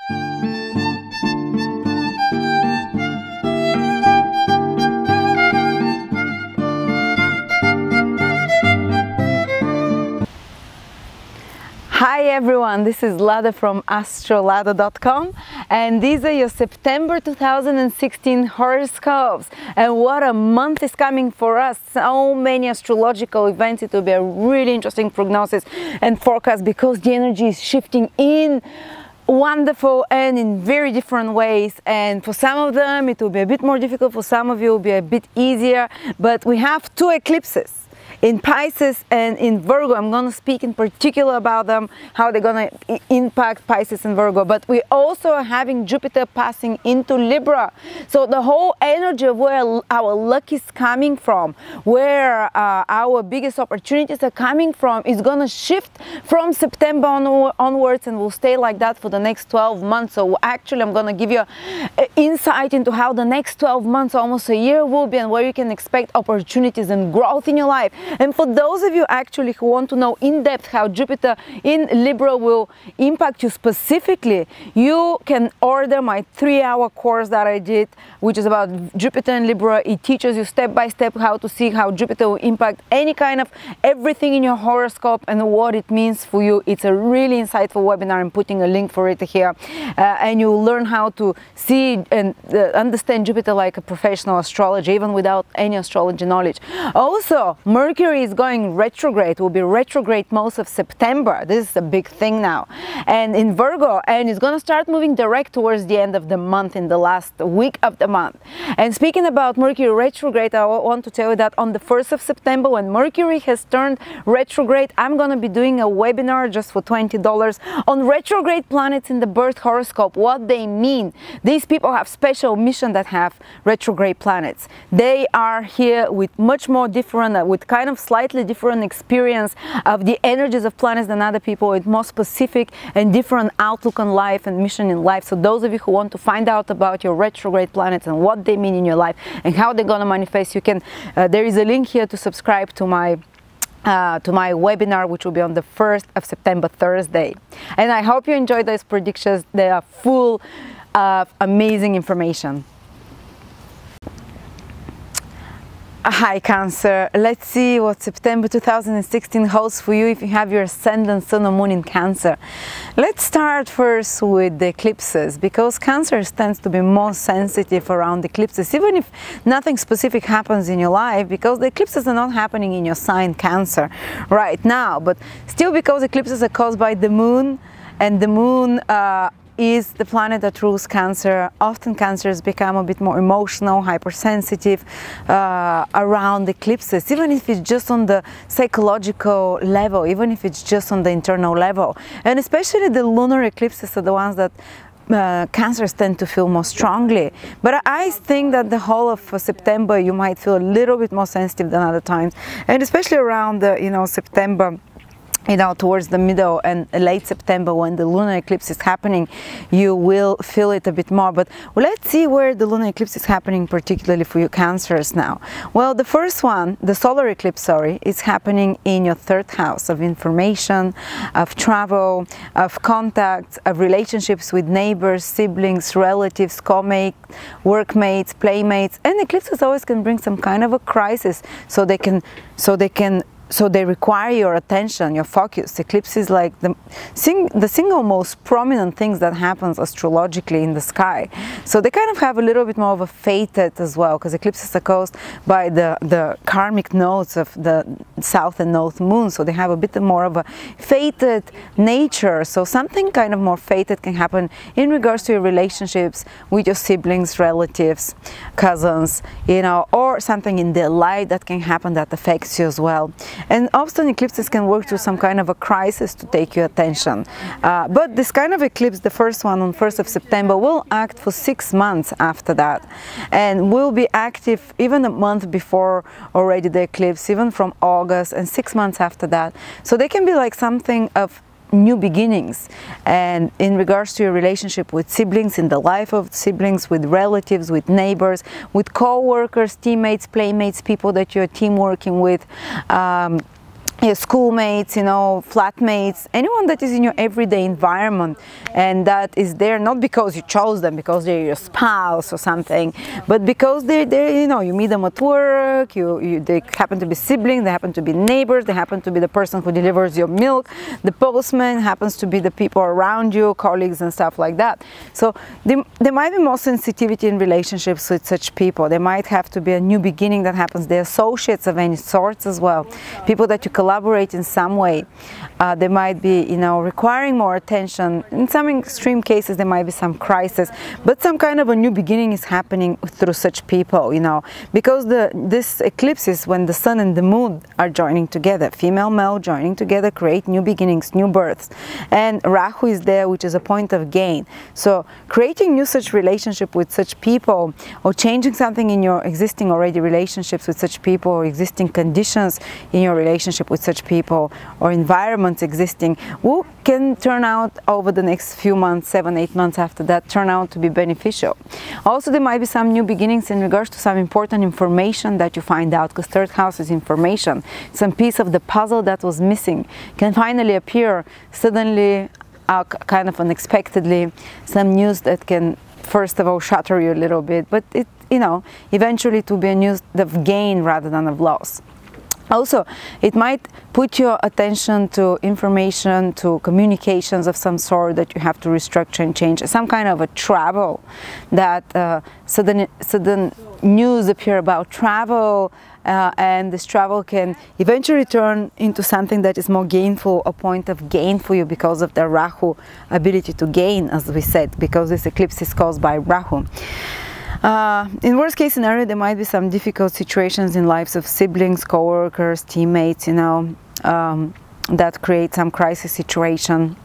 Hi everyone, this is Lada from astrolada.com, and these are your September 2016 horoscopes. And what a month is coming for us. So many astrological events. It will be a really interesting prognosis and forecast because the energy is shifting in wonderful and in very different ways, and for some of them it will be a bit more difficult, for some of you it will be a bit easier. But we have two eclipses in Pisces and in Virgo. I'm going to speak in particular about them, how they're going to impact Pisces and Virgo. But we also are having Jupiter passing into Libra. So the whole energy of where our luck is coming from, where our biggest opportunities are coming from, is going to shift from September onwards, and will stay like that for the next 12 months. So actually I'm going to give you an insight into how the next 12 months, almost a year, will be, and where you can expect opportunities and growth in your life. And for those of you actually who want to know in depth how Jupiter in Libra will impact you specifically, you can order my 3-hour course that I did, which is about Jupiter in Libra. It teaches you step by step how to see how Jupiter will impact any kind of everything in your horoscope and what it means for you. It's a really insightful webinar. I'm putting a link for it here, and you'll learn how to see and understand Jupiter like a professional astrologer, even without any astrology knowledge. Also, Mercury is going retrograde, will be retrograde most of September. This is a big thing now, and in Virgo, and it's going to start moving direct towards the end of the month, in the last week of the month. And speaking about Mercury retrograde, I want to tell you that on the 1st of September, when Mercury has turned retrograde, I'm going to be doing a webinar just for $20 on retrograde planets in the birth horoscope, what they mean. These people have special mission that have retrograde planets. They are here with much more different, with kind of slightly different experience of the energies of planets than other people, with more specific and different outlook on life and mission in life. So those of you who want to find out about your retrograde planets and what they mean in your life and how they're going to manifest, you can, there is a link here to subscribe to my webinar, which will be on the 1st of September, Thursday. And I hope you enjoyed those predictions. They are full of amazing information. Hi Cancer, let's see what September 2016 holds for you if you have your ascendant, sun or moon in Cancer. Let's start first with the eclipses, because Cancer tends to be more sensitive around eclipses, even if nothing specific happens in your life, because the eclipses are not happening in your sign Cancer right now, but still, because eclipses are caused by the moon, and the moon is the planet that rules Cancer. Often Cancers become a bit more emotional, hypersensitive around eclipses, even if it's just on the psychological level, even if it's just on the internal level. And especially the lunar eclipses are the ones that Cancers tend to feel more strongly. But I think that the whole of September you might feel a little bit more sensitive than other times, and especially around the September, towards the middle and late September, when the lunar eclipse is happening, you will feel it a bit more. But let's see where the lunar eclipse is happening, particularly for you Cancers now. Well, the first one, the solar eclipse, is happening in your 3rd house of information, of travel, of contacts, of relationships with neighbors, siblings, relatives, co-mates, workmates, playmates. And eclipses always can bring some kind of a crisis, so they require your attention, your focus. Eclipse is like the single most prominent things that happens astrologically in the sky. So they kind of have a little bit more of a fated as well, because eclipses are caused by the karmic nodes of the south and north moon. So they have a bit more of a fated nature. So something kind of more fated can happen in regards to your relationships with your siblings, relatives, cousins, or something in their life that can happen that affects you as well. And often eclipses can work through some kind of a crisis to take your attention. But this kind of eclipse, the first one on 1st of September, will act for 6 months after that, and will be active even a month before already the eclipse, even from August, and 6 months after that. So they can be like something of new beginnings, and in regards to your relationship with siblings, in the life of siblings, with relatives, with neighbors, with co-workers, teammates, playmates, people that you're team working with, your schoolmates, you know, flatmates, anyone that is in your everyday environment, and that is there not because you chose them, because they're your spouse or something, but because they're you know, you meet them at work, they happen to be siblings, they happen to be neighbors, they happen to be the person who delivers your milk, the postman happens to be the people around you, colleagues and stuff like that. So there might be more sensitivity in relationships with such people. There might have to be a new beginning that happens. They're associates of any sorts as well, people that you collaborate in some way. They might be, you know, requiring more attention. In some extreme cases there might be some crisis, but some kind of a new beginning is happening through such people, you know, because this eclipse is when the sun and the moon are joining together, female male joining together, create new beginnings, new births, and Rahu is there, which is a point of gain. So creating new such relationship with such people, or changing something in your existing already relationships with such people, or existing conditions in your relationship with such people, or environments existing, can turn out over the next few months, 7-8 months after that, turn out to be beneficial. Also, there might be some new beginnings in regards to some important information that you find out, because third house is information. Some piece of the puzzle that was missing can finally appear suddenly, kind of unexpectedly, some news that can first of all shatter you a little bit, but it, you know, eventually to be a news of gain rather than of loss. Also, it might put your attention to information, to communications of some sort that you have to restructure and change, some kind of a travel, that sudden news appear about travel, and this travel can eventually turn into something that is more gainful, a point of gain for you because of the Rahu ability to gain, as we said, because this eclipse is caused by Rahu. In worst case scenario, there might be some difficult situations in lives of siblings, co-workers, teammates, you know, that create some crisis situation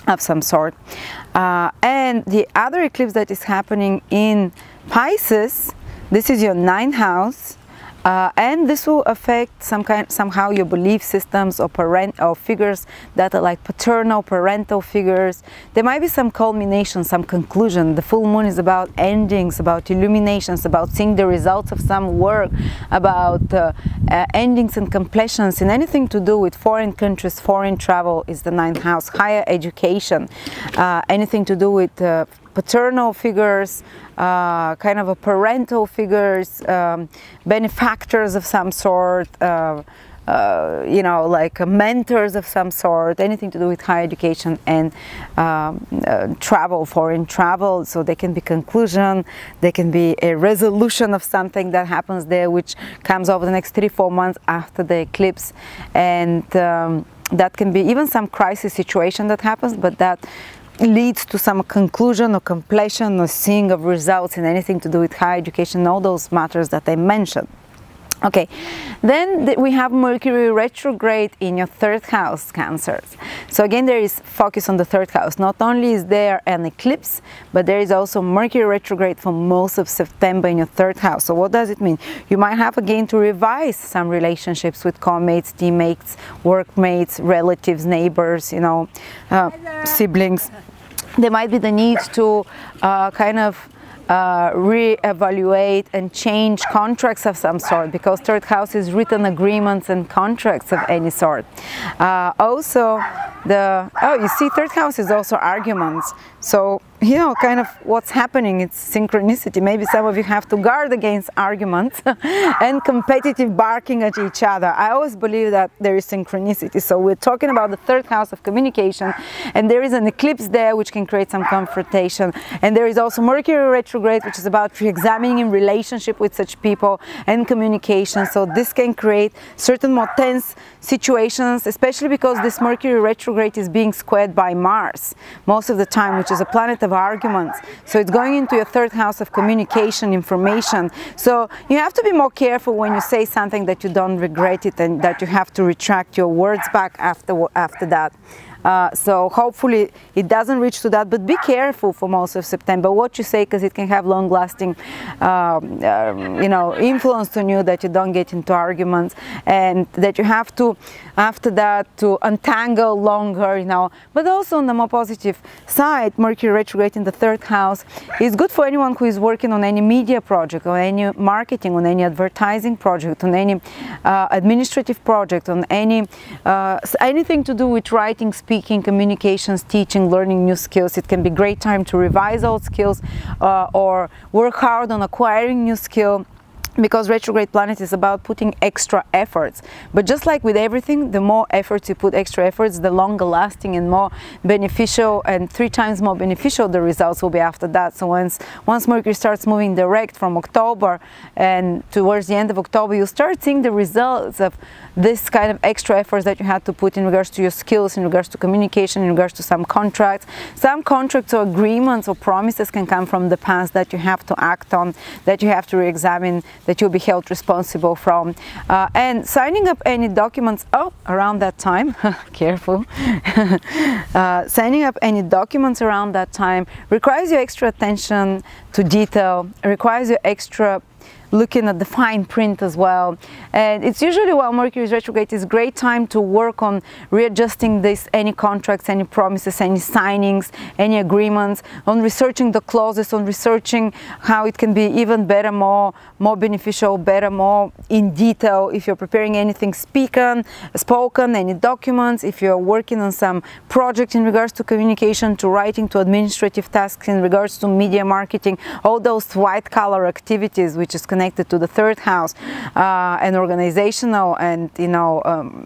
of some sort. And the other eclipse that is happening in Pisces, this is your 9th house. And this will affect somehow your belief systems, or figures that are like paternal, parental figures. There might be some culmination, some conclusion. The full moon is about endings, about illuminations, about seeing the results of some work, about endings and completions. In anything to do with foreign countries, foreign travel is the 9th house. Higher education, anything to do with paternal figures, kind of a parental figures, benefactors of some sort, you know, like mentors of some sort, anything to do with higher education and travel, foreign travel. So there can be conclusion, there can be a resolution of something that happens there, which comes over the next 3-4 months after the eclipse, and that can be even some crisis situation that happens, but that leads to some conclusion or completion or seeing of results in anything to do with higher education, all those matters that I mentioned. Okay, then we have Mercury retrograde in your 3rd house, Cancers. So again, there is focus on the 3rd house. Not only is there an eclipse, but there is also Mercury retrograde for most of September in your 3rd house. So what does it mean? You might have again to revise some relationships with co-mates, teammates, workmates, relatives, neighbors, you know, siblings. There might be the need to kind of re-evaluate and change contracts of some sort, because 3rd house is written agreements and contracts of any sort. Also, you see, 3rd house is also arguments. So, you know, kind of what's happening, it's synchronicity. Maybe some of you have to guard against arguments and competitive barking at each other. I always believe that there is synchronicity. So we're talking about the 3rd house of communication, and there is an eclipse there which can create some confrontation. And there is also Mercury retrograde, which is about re-examining in relationship with such people and communication. So this can create certain more tense situations, especially because this Mercury retrograde is being squared by Mars most of the time, which is a planet of arguments. So it's going into your 3rd house of communication, information. So you have to be more careful when you say something that you don't regret it, and that you have to retract your words back after that. So hopefully it doesn't reach to that, but be careful for most of September what you say, because it can have long-lasting influence on you, that you don't get into arguments, and that you have to after that to untangle longer, But also on the more positive side, Mercury retrograde in the 3rd house is good for anyone who is working on any media project, on any marketing, on any advertising project, on any administrative project, on anything to do with writing, speaking, communications, teaching, learning new skills. It can be a great time to revise old skills or work hard on acquiring new skill, because retrograde planet is about putting extra efforts. But just like with everything, the more efforts you put, extra efforts, the longer lasting and more beneficial, and 3 times more beneficial the results will be after that. So once Mercury starts moving direct from October and towards the end of October, you start seeing the results of this kind of extra efforts that you had to put in regards to your skills, in regards to communication, in regards to some contracts. Some contracts or agreements or promises can come from the past that you have to act on, that you have to re-examine, that you'll be held responsible from. And signing up any documents around that time, careful, signing up any documents around that time requires your extra attention to detail, requires your extra looking at the fine print as well. And it's usually, while Mercury is retrograde, is a great time to work on readjusting any contracts, any promises, any signings, any agreements, on researching the clauses, on researching how it can be even better, more beneficial, better, more in detail. If you're preparing anything spoken, any documents, if you're working on some project in regards to communication, to writing, to administrative tasks, in regards to media marketing, all those white collar activities, which is connected to the 3rd house, and organizational and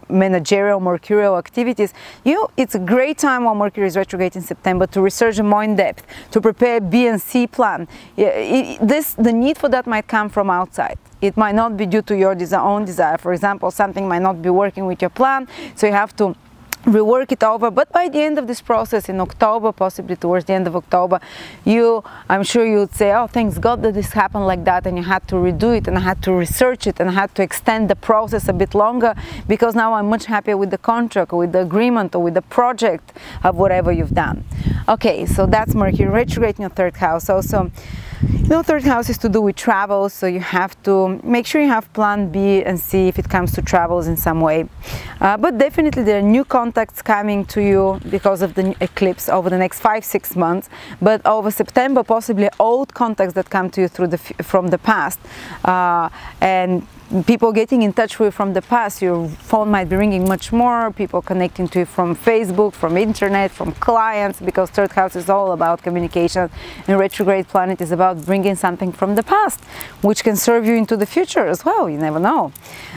managerial mercurial activities, it's a great time while Mercury is retrograde in September to research more in depth, to prepare B and C plan. The need for that might come from outside. It might not be due to your own desire. For example, something might not be working with your plan, so you have to rework it over. But by the end of this process in October, possibly towards the end of October, I'm sure you would say, oh, thanks God that this happened like that, and you had to redo it, and I had to research it, and I had to extend the process a bit longer, because now I'm much happier with the contract, or with the agreement, or with the project of whatever you've done. Okay, so that's Mercury retrograde in your 3rd house. Also, 3rd house is to do with travel, so you have to make sure you have plan B and C if it comes to travels in some way. But definitely there are new contacts coming to you because of the eclipse over the next 5-6 months. But over September, possibly old contacts that come to you from the past. And people getting in touch with you from the past. Your phone might be ringing much more, people connecting to you from Facebook, from internet, from clients, because 3rd house is all about communication, and retrograde planet is about bringing something from the past, which can serve you into the future as well. You never know.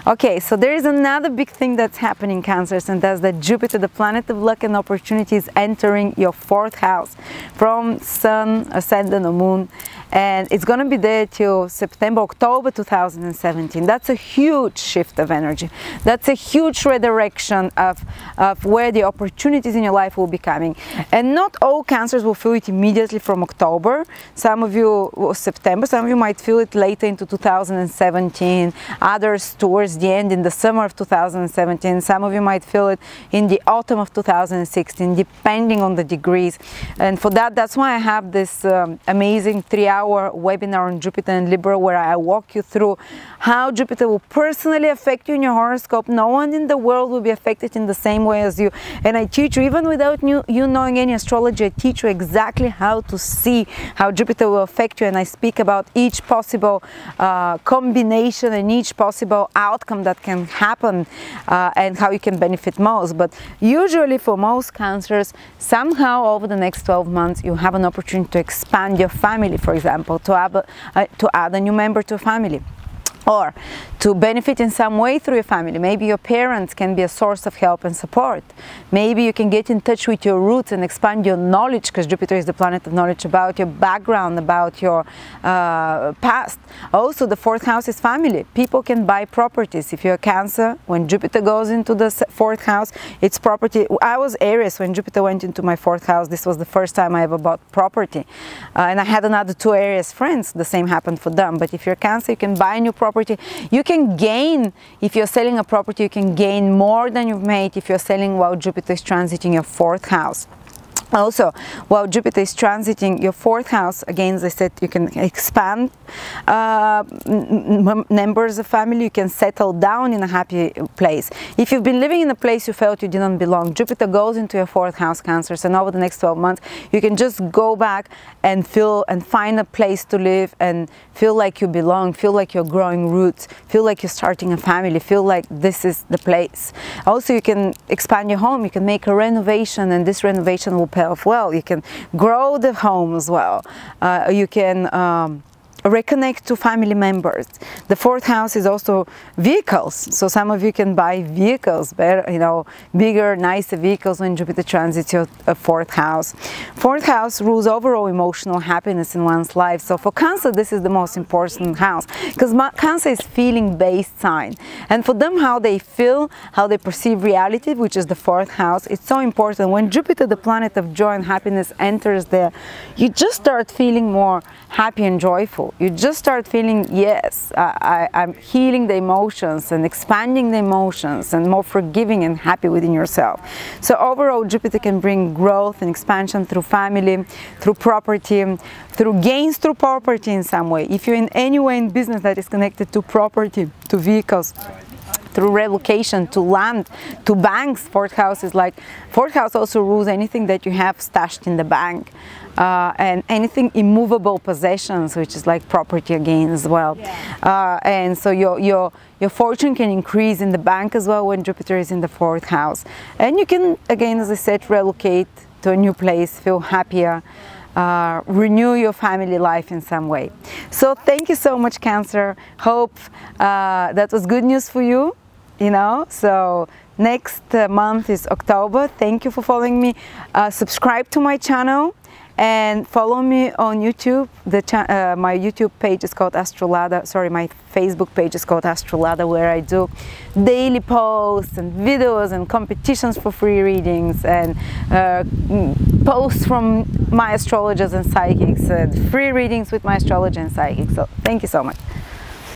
Okay, so there is another big thing that's happening, Cancers, and that's that Jupiter, the planet of luck and opportunity, is entering your 4th house from Sun, Ascendant, or Moon, and it's going to be there till October 2017. That's a huge shift of energy. That's a huge redirection of where the opportunities in your life will be coming. And not all Cancers will feel it immediately from October. Some of you September, some of you might feel it later into 2017, others towards the end in the summer of 2017, some of you might feel it in the autumn of 2016, depending on the degrees. And for that's why I have this amazing 3-hour webinar on Jupiter and Libra, where I walk you through how Jupiter will personally affect you in your horoscope. No one in the world will be affected in the same way as you. And I teach you, even without you knowing any astrology, I teach you exactly how to see how Jupiter will affect you. And I speak about each possible combination and each possible outcome that can happen, and how you can benefit most. But usually for most Cancers, somehow over the next 12 months, you have an opportunity to expand your family, for example, to add a new member to a family, or to benefit in some way through your family. Maybe your parents can be a source of help and support. Maybe you can get in touch with your roots and expand your knowledge, because Jupiter is the planet of knowledge, about your background, about your past. Also, the 4th house is family. People can buy properties. If you're a Cancer, when Jupiter goes into the 4th house, it's property. I was Aries when Jupiter went into my 4th house. This was the first time I ever bought property. And I had another 2 Aries friends. The same happened for them. But if you're Cancer, you can buy new property property. You can gain, if you're selling a property, you can gain more than you've made if you're selling while Jupiter is transiting your 4th house. Also, while Jupiter is transiting your 4th house, again, as I said, you can expand members of family, you can settle down in a happy place. If you've been living in a place you felt you didn't belong, Jupiter goes into your 4th house, Cancers, and over the next 12 months, you can just go back and feel and find a place to live and feel like you belong, feel like you're growing roots, feel like you're starting a family, feel like this is the place. Also, you can expand your home, you can make a renovation, and this renovation will pay off well. You can grow the home as well. You can reconnect to family members. The 4th house is also vehicles, so some of you can buy vehicles, better, you know, bigger, nicer vehicles when Jupiter transits your 4th house. 4th house rules overall emotional happiness in one's life. So for Cancer, this is the most important house, because Cancer is feeling-based sign, and for them, how they feel, how they perceive reality, which is the 4th house, it's so important. When Jupiter, the planet of joy and happiness, enters there, you just start feeling more happy and joyful. You just start feeling, yes, I'm healing the emotions and expanding the emotions and more forgiving and happy within yourself. So overall, Jupiter can bring growth and expansion through family, through property, through gains through property in some way. If you're in any way in business that is connected to property, to vehicles, through relocation, to land, to banks. 4th house is like, 4th house also rules anything that you have stashed in the bank, and anything immovable possessions, which is like property again as well. And so your fortune can increase in the bank as well when Jupiter is in the 4th house. And you can, again, as I said, relocate to a new place, feel happier, renew your family life in some way. So thank you so much, Cancer. Hope that was good news for you, you know. So next month is October. Thank you for following me. Subscribe to my channel and follow me on YouTube. My YouTube page is called Astrolada. Sorry, my Facebook page is called Astrolada, where I do daily posts and videos and competitions for free readings and posts from my astrologers and psychics, free readings with my astrologer and psychics. So thank you so much.